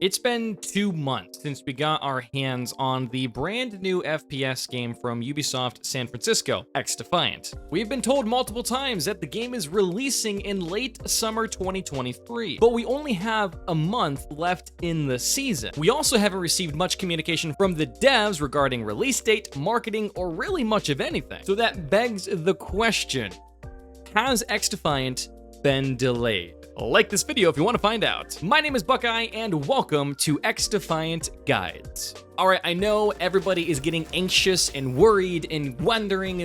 It's been 2 months since we got our hands on the brand new FPS game from Ubisoft San Francisco, XDefiant. We've been told multiple times that the game is releasing in late summer 2023, but we only have a month left in the season. We also haven't received much communication from the devs regarding release date, marketing, or really much of anything. So that begs the question, has XDefiant been delayed? Like this video if you want to find out. My name is Buckeye and welcome to XDefiant Guides. Alright, I know everybody is getting anxious and worried and wondering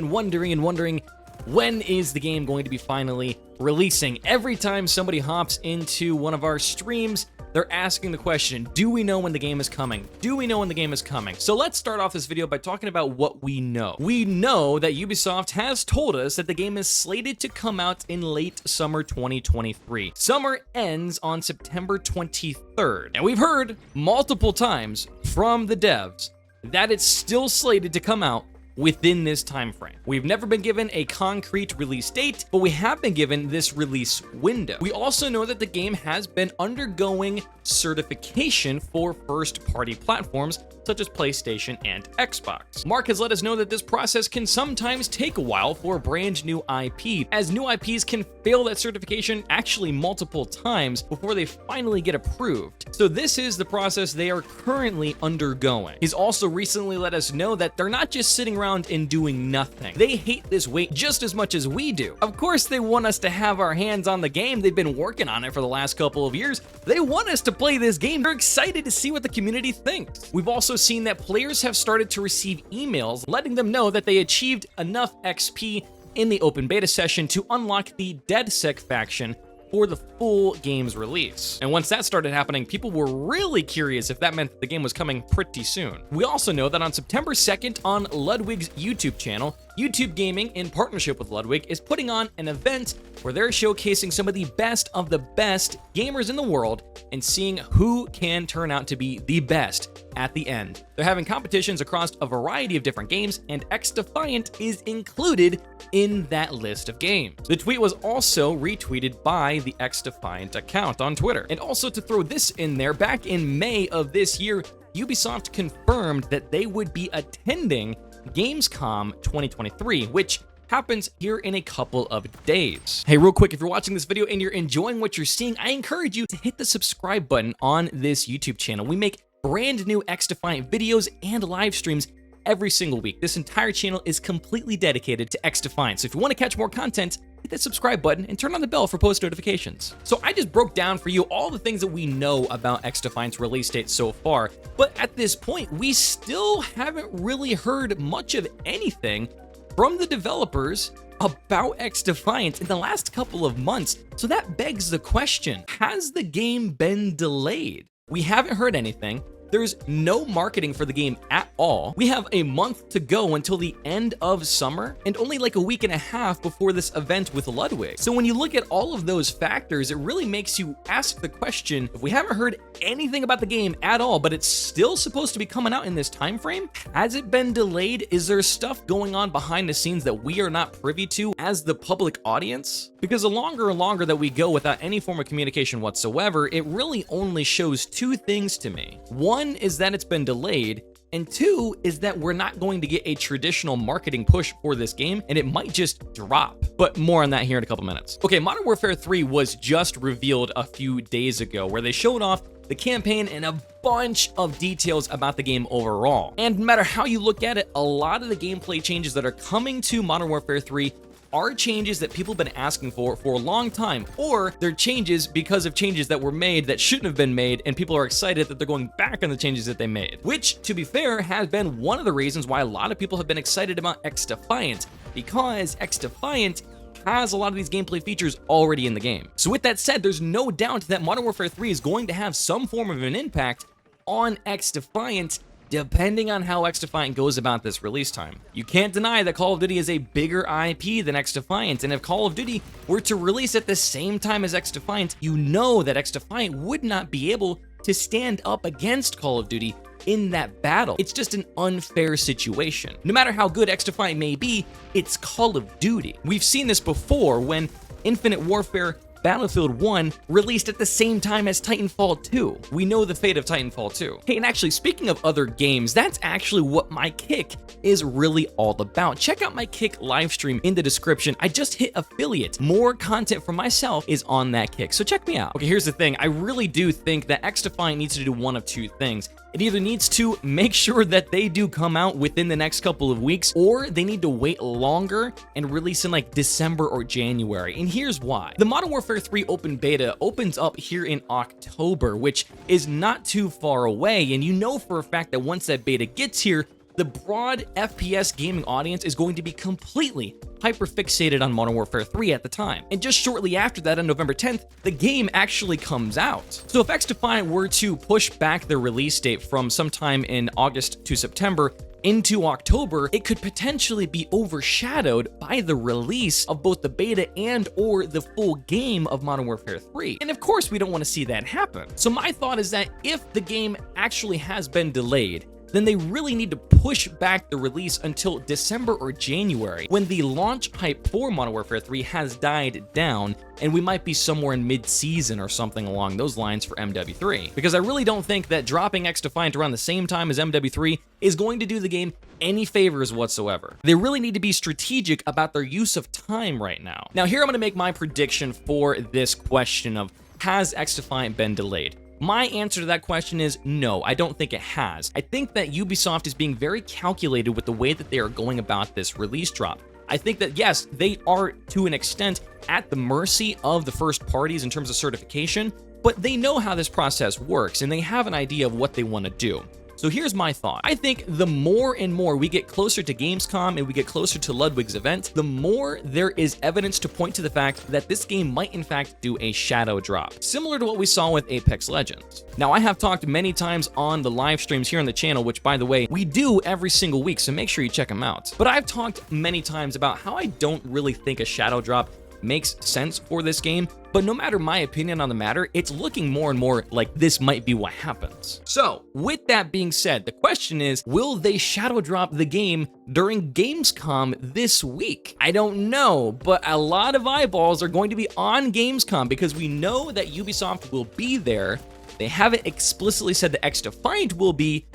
when is the game going to be finally releasing. Every time somebody hops into one of our streams, they're asking the question, do we know when the game is coming? Do we know when the game is coming? So let's start off this video by talking about what we know. We know that Ubisoft has told us that the game is slated to come out in late summer 2023. Summer ends on September 23rd. And we've heard multiple times from the devs that it's still slated to come out within this time frame. We've never been given a concrete release date, but we have been given this release window. We also know that the game has been undergoing certification for first-party platforms such as PlayStation and Xbox. Mark has let us know that this process can sometimes take a while for a brand new IP, as new IPs can fail that certification actually multiple times before they finally get approved. So this is the process they are currently undergoing. He's also recently let us know that they're not just sitting around and doing nothing. They hate this wait just as much as we do. Of course, they want us to have our hands on the game. They've been working on it for the last couple of years. They want us to play this game. They're excited to see what the community thinks. We've also seen that players have started to receive emails letting them know that they achieved enough XP in the open beta session to unlock the DedSec faction for the full game's release. And once that started happening, people were really curious if that meant that the game was coming pretty soon. We also know that on September 2nd on Ludwig's YouTube channel, YouTube Gaming, in partnership with Ludwig, is putting on an event where they're showcasing some of the best gamers in the world and seeing who can turn out to be the best at the end. They're having competitions across a variety of different games, and XDefiant is included in that list of games. The tweet was also retweeted by the XDefiant account on Twitter. And also, to throw this in there, back in May of this year, Ubisoft confirmed that they would be attending Gamescom 2023, which happens here in a couple of days. Hey, real quick, if you're watching this video and you're enjoying what you're seeing, I encourage you to hit the subscribe button on this YouTube channel. We make brand new XDefiant videos and live streams every single week. This entire channel is completely dedicated to XDefiant. So if you want to catch more content, hit that subscribe button and turn on the bell for post notifications. So I just broke down for you all the things that we know about XDefiant's release date so far, but at this point, we still haven't really heard much of anything from the developers about XDefiant in the last couple of months. So that begs the question, has the game been delayed? We haven't heard anything. There's no marketing for the game at all. We have a month to go until the end of summer and only like a week and a half before this event with Ludwig. So when you look at all of those factors, it really makes you ask the question, if we haven't heard anything about the game at all, but it's still supposed to be coming out in this time frame, has it been delayed? Is there stuff going on behind the scenes that we are not privy to as the public audience? Because the longer and longer that we go without any form of communication whatsoever, it really only shows two things to me. One is that it's been delayed, and two is that we're not going to get a traditional marketing push for this game, and it might just drop. But more on that here in a couple minutes. Okay, Modern Warfare 3 was just revealed a few days ago, where they showed off the campaign and a bunch of details about the game overall. And no matter how you look at it, a lot of the gameplay changes that are coming to Modern Warfare 3 are changes that people have been asking for a long time, or they're changes because of changes that were made that shouldn't have been made, and people are excited that they're going back on the changes that they made. Which, to be fair, has been one of the reasons why a lot of people have been excited about XDefiant, because XDefiant has a lot of these gameplay features already in the game. So with that said, there's no doubt that Modern Warfare 3 is going to have some form of an impact on XDefiant, depending on how XDefiant goes about this release time. You can't deny that Call of Duty is a bigger IP than XDefiant, and if Call of Duty were to release at the same time as XDefiant, you know that XDefiant would not be able to stand up against Call of Duty in that battle. It's just an unfair situation. No matter how good XDefiant may be, it's Call of Duty. We've seen this before when Infinite Warfare Battlefield 1 released at the same time as Titanfall 2. We know the fate of Titanfall 2. Hey, and actually, speaking of other games, that's actually what my kick is really all about. Check out my kick live stream in the description. I just hit affiliate. More content from myself is on that kick, so check me out. Okay, here's the thing. I really do think that XDefiant needs to do one of two things. It either needs to make sure that they do come out within the next couple of weeks, or they need to wait longer and release in like December or January. And here's why. The Modern Warfare 3 open beta opens up here in October, which is not too far away. And you know for a fact that once that beta gets here, the broad FPS gaming audience is going to be completely hyper-fixated on Modern Warfare 3 at the time. And just shortly after that, on November 10th, the game actually comes out. So if XDefiant were to push back the release date from sometime in August to September into October, it could potentially be overshadowed by the release of both the beta and or the full game of Modern Warfare 3. And of course, we don't want to see that happen. So my thought is that if the game actually has been delayed, then they really need to push back the release until December or January, when the launch hype for Modern Warfare 3 has died down, and we might be somewhere in mid-season or something along those lines for MW3. Because I really don't think that dropping XDefiant around the same time as MW3 is going to do the game any favors whatsoever. They really need to be strategic about their use of time right now. Now, here I'm going to make my prediction for this question of, has XDefiant been delayed? My answer to that question is no, I don't think it has. I think that Ubisoft is being very calculated with the way that they are going about this release drop. I think that, yes, they are to an extent at the mercy of the first parties in terms of certification, but they know how this process works and they have an idea of what they want to do. So here's my thought. I think the more and more we get closer to Gamescom and we get closer to Ludwig's event, the more there is evidence to point to the fact that this game might in fact do a shadow drop, similar to what we saw with Apex Legends. Now, I have talked many times on the live streams here on the channel, which by the way, we do every single week, so make sure you check them out. But I've talked many times about how I don't really think a shadow drop makes sense for this game, but no matter my opinion on the matter, it's looking more and more like this might be what happens. So, with that being said, the question is, will they shadow drop the game during Gamescom this week? I don't know, but a lot of eyeballs are going to be on Gamescom because we know that Ubisoft will be there. They haven't explicitly said that XDefiant will be,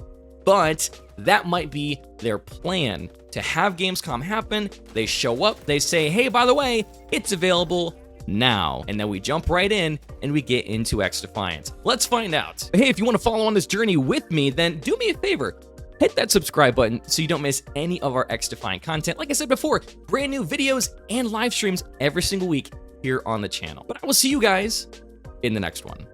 but that might be their plan. To have Gamescom happen, they show up, they say, hey, by the way, it's available now. And then we jump right in and we get into XDefiant. Let's find out. Hey, if you want to follow on this journey with me, then do me a favor. Hit that subscribe button so you don't miss any of our XDefiant content. Like I said before, brand new videos and live streams every single week here on the channel. But I will see you guys in the next one.